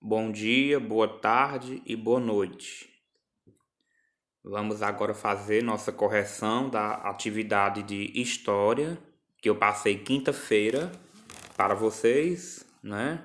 Bom dia, boa tarde e boa noite. Vamos agora fazer nossa correção da atividade de História que eu passei quinta-feira para vocês, né?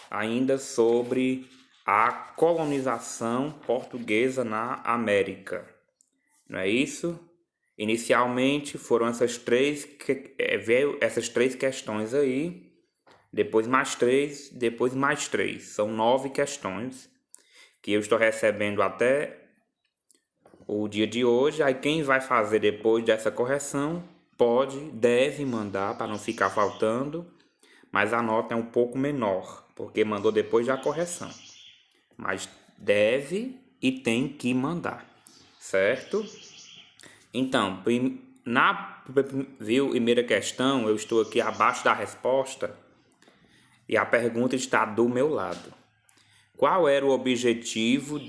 Ainda sobre a colonização portuguesa na América, não é isso? Inicialmente foram veio essas três questões aí. Depois mais três, depois mais três. São 9 questões que eu estou recebendo até o dia de hoje. Aí quem vai fazer depois dessa correção deve mandar para não ficar faltando, mas a nota é um pouco menor, porque mandou depois da correção. Mas deve e tem que mandar, certo? Então, na primeira questão, eu estou aqui abaixo da resposta. E a pergunta está do meu lado. Qual era o objetivo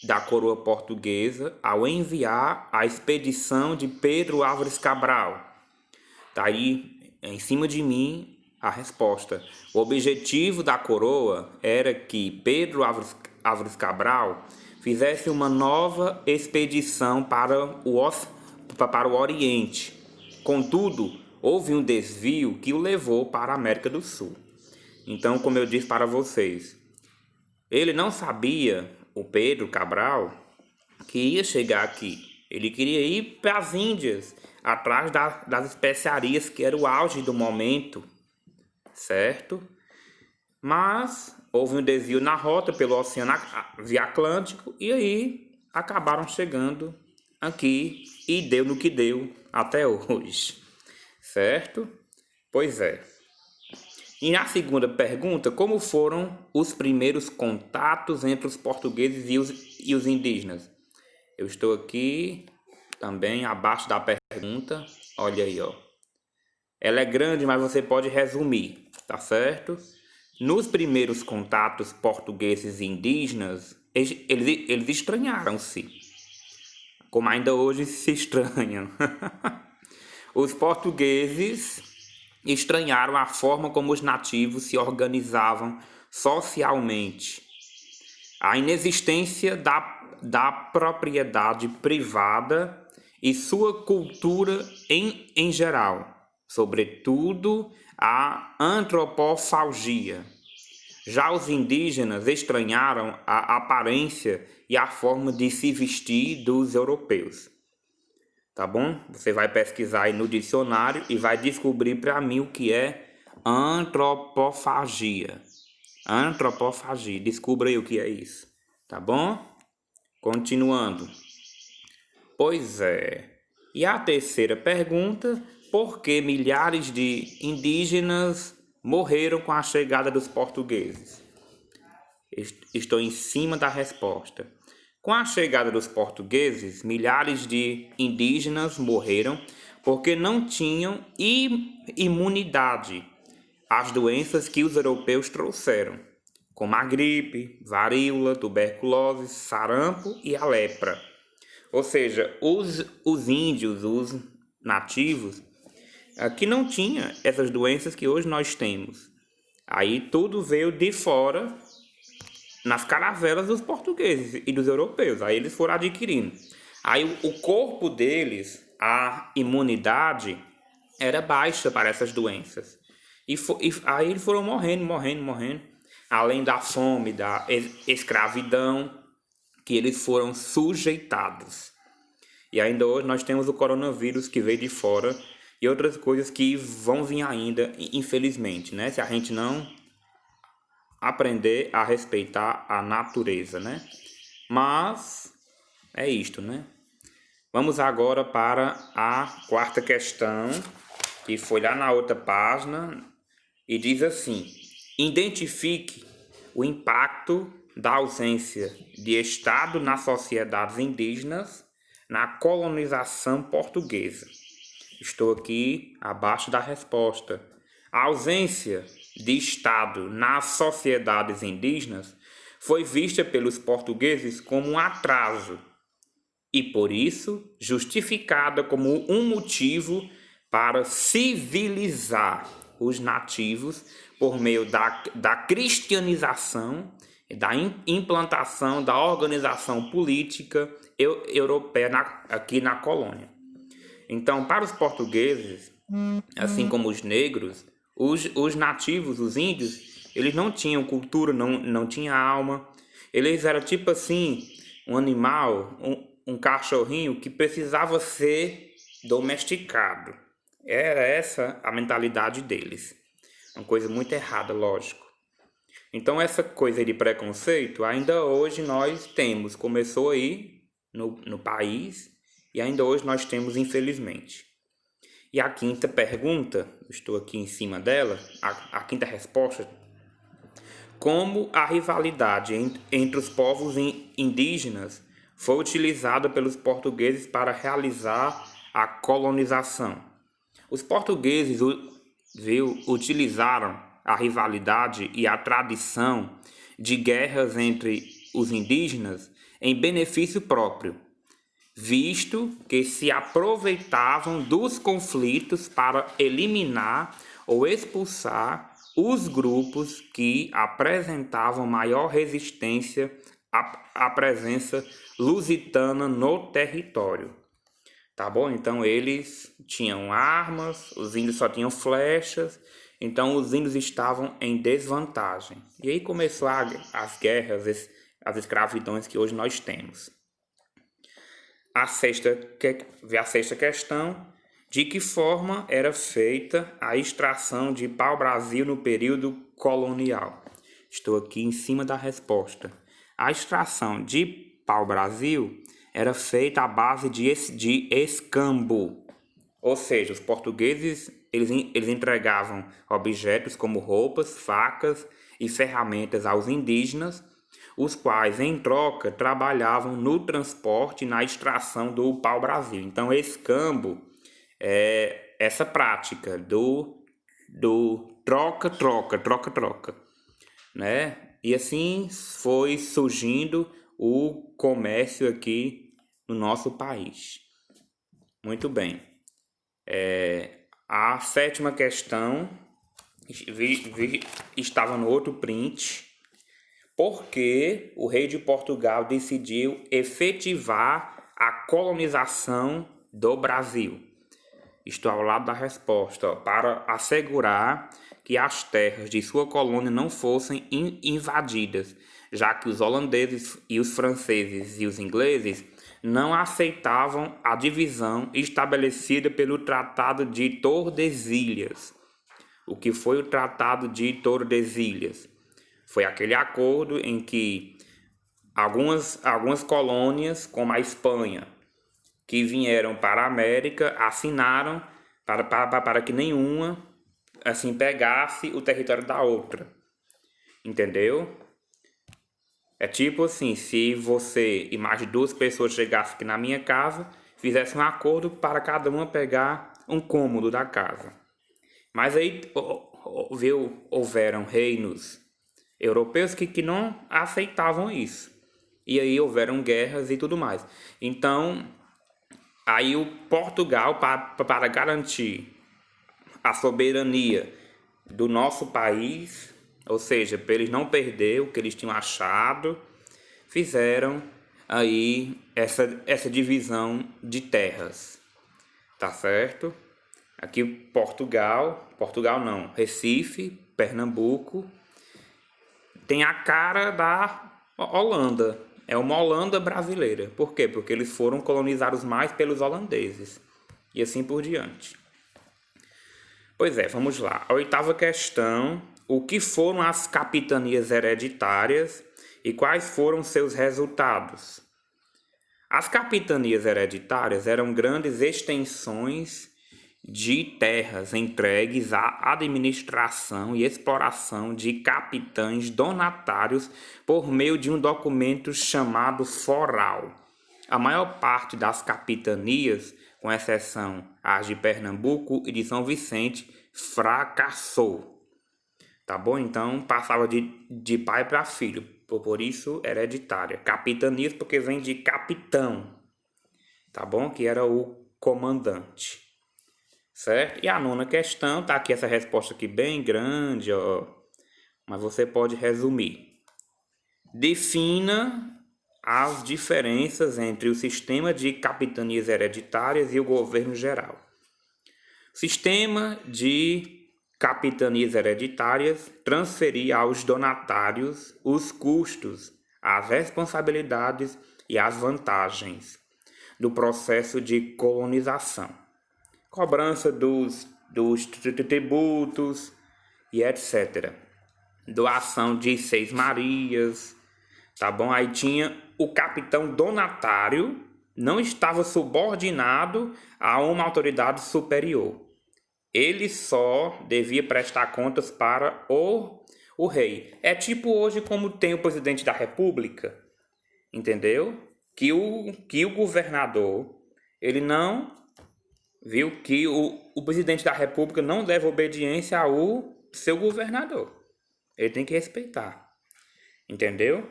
da coroa portuguesa ao enviar a expedição de Pedro Álvares Cabral? Está aí em cima de mim a resposta. O objetivo da coroa era que Pedro Álvares Cabral fizesse uma nova expedição para o Oriente. Contudo, houve um desvio que o levou para a América do Sul. Então, como eu disse para vocês, ele não sabia, o Pedro Cabral, que ia chegar aqui. Ele queria ir para as Índias, atrás das especiarias, que era o auge do momento, certo? Mas houve um desvio na rota pelo Oceano Atlântico e aí acabaram chegando aqui e deu no que deu até hoje, certo? Pois é. E na segunda pergunta, como foram os primeiros contatos entre os portugueses e os indígenas? Eu estou aqui também abaixo da pergunta, olha aí, ó. Ela é grande, mas você pode resumir, tá certo? Nos primeiros contatos portugueses e indígenas, eles estranharam-se, como ainda hoje se estranham. Os portugueses estranharam a forma como os nativos se organizavam socialmente, a inexistência da propriedade privada e sua cultura em geral, sobretudo a antropofagia. Já os indígenas estranharam a aparência e a forma de se vestir dos europeus. Tá bom? Você vai pesquisar aí no dicionário e vai descobrir para mim o que é antropofagia. Antropofagia. Descubra aí o que é isso. Tá bom? Continuando. Pois é. E a terceira pergunta: por que milhares de indígenas morreram com a chegada dos portugueses? Estou em cima da resposta. Com a chegada dos portugueses, milhares de indígenas morreram porque não tinham imunidade às doenças que os europeus trouxeram, como a gripe, varíola, tuberculose, sarampo e a lepra. Ou seja, os índios, os nativos, que não tinham essas doenças que hoje nós temos. Aí tudo veio de fora, nas caravelas dos portugueses e dos europeus. Aí eles foram adquirindo. Aí o corpo deles, a imunidade, era baixa para essas doenças. E aí eles foram morrendo. Além da fome, da escravidão, que eles foram sujeitados. E ainda hoje nós temos o coronavírus que veio de fora e outras coisas que vão vir ainda, infelizmente, né? Se a gente não aprender a respeitar a natureza, né? Mas é isto, né? Vamos agora para a quarta questão, que foi lá na outra página, e diz assim: identifique o impacto da ausência de Estado nas sociedades indígenas na colonização portuguesa. Estou aqui abaixo da resposta. A ausência de Estado nas sociedades indígenas foi vista pelos portugueses como um atraso e, por isso, justificada como um motivo para civilizar os nativos por meio da cristianização da implantação da organização política europeia aqui na colônia. Então, para os portugueses, assim como os negros, os nativos, os índios, eles não tinham cultura, não tinham alma. Eles eram tipo assim, um animal, um cachorrinho que precisava ser domesticado. Era essa a mentalidade deles. Uma coisa muito errada, lógico. Então essa coisa de preconceito, ainda hoje nós temos. Começou aí no país e ainda hoje nós temos, infelizmente. E a quinta pergunta, estou aqui em cima dela, a quinta resposta: como a rivalidade entre os povos indígenas foi utilizada pelos portugueses para realizar a colonização? Os portugueses utilizaram a rivalidade e a tradição de guerras entre os indígenas em benefício próprio, visto que se aproveitavam dos conflitos para eliminar ou expulsar os grupos que apresentavam maior resistência à presença lusitana no território. Tá bom? Então eles tinham armas, os índios só tinham flechas, então os índios estavam em desvantagem. E aí começou as guerras, as escravidões que hoje nós temos. A sexta questão: de que forma era feita a extração de pau-brasil no período colonial? Estou aqui em cima da resposta. A extração de pau-brasil era feita à base de escambo. Ou seja, os portugueses eles entregavam objetos como roupas, facas e ferramentas aos indígenas, os quais, em troca, trabalhavam no transporte e na extração do pau-brasil. Então, escambo é essa prática do troca-troca, né? E assim foi surgindo o comércio aqui no nosso país. Muito bem. A sétima questão estava no outro print. Por que o rei de Portugal decidiu efetivar a colonização do Brasil? Estou ao lado da resposta. Para assegurar que as terras de sua colônia não fossem invadidas, já que os holandeses e os franceses e os ingleses não aceitavam a divisão estabelecida pelo Tratado de Tordesilhas. O que foi o Tratado de Tordesilhas? Foi aquele acordo em que algumas colônias, como a Espanha, que vieram para a América, assinaram para que nenhuma assim pegasse o território da outra. Entendeu? É tipo assim, se você e mais de duas pessoas chegassem aqui na minha casa, fizessem um acordo para cada uma pegar um cômodo da casa. Mas aí houveram reinos europeus que não aceitavam isso. E aí houveram guerras e tudo mais. Então, aí o Portugal, para garantir a soberania do nosso país, ou seja, para eles não perder o que eles tinham achado, fizeram aí essa divisão de terras. Tá certo? Aqui Portugal não, Recife, Pernambuco, tem a cara da Holanda. É uma Holanda brasileira. Por quê? Porque eles foram colonizados mais pelos holandeses. E assim por diante. Pois é, vamos lá. A oitava questão: o que foram as capitanias hereditárias e quais foram seus resultados? As capitanias hereditárias eram grandes extensões de terras entregues à administração e exploração de capitães donatários por meio de um documento chamado foral. A maior parte das capitanias, com exceção as de Pernambuco e de São Vicente, fracassou. Tá bom? Então passava de pai para filho, por isso hereditária. Capitanias porque vem de capitão, tá bom? Que era o comandante. Certo? E a nona questão, tá aqui essa resposta aqui bem grande, ó, mas você pode resumir. defina as diferenças entre o sistema de capitanias hereditárias e o governo geral. O sistema de capitanias hereditárias transferia aos donatários os custos, as responsabilidades e as vantagens do processo de colonização. Cobrança dos tributos e etc. Doação de seis-marias, tá bom? Aí tinha o capitão donatário, não estava subordinado a uma autoridade superior. Ele só devia prestar contas para o rei. É tipo hoje como tem o presidente da república, entendeu? Que o governador, ele não... Viu que o presidente da república não deve obediência ao seu governador. Ele tem que respeitar. Entendeu?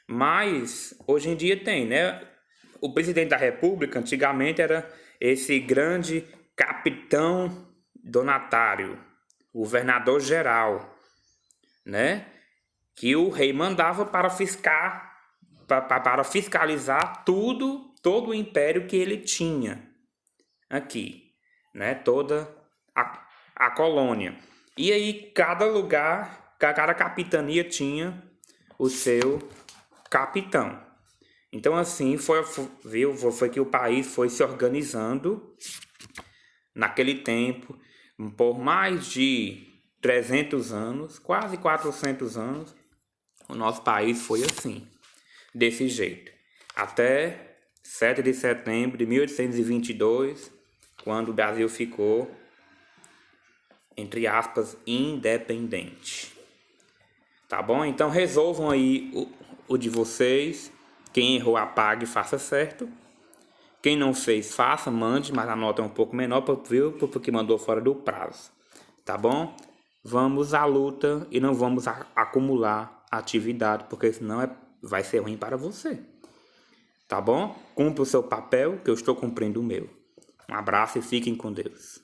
Mas hoje em dia tem, né? O presidente da república antigamente era esse grande capitão donatário, governador geral, né? Que o rei mandava para fiscalizar todo o império que ele tinha aqui, né? Toda a colônia. E aí cada lugar, cada capitania tinha o seu capitão. Então assim foi que o país foi se organizando naquele tempo, por mais de 300 anos, quase 400 anos, o nosso país foi assim, desse jeito. Até 7 de setembro de 1822, quando o Brasil ficou, entre aspas, independente. Tá bom? Então resolvam aí o de vocês. Quem errou, apague e faça certo. Quem não fez, faça, mande, mas a nota é um pouco menor, porque mandou fora do prazo. Tá bom? Vamos à luta e não vamos acumular atividade, porque senão vai ser ruim para você. Tá bom? Cumpra o seu papel, que eu estou cumprindo o meu. Um abraço e fiquem com Deus.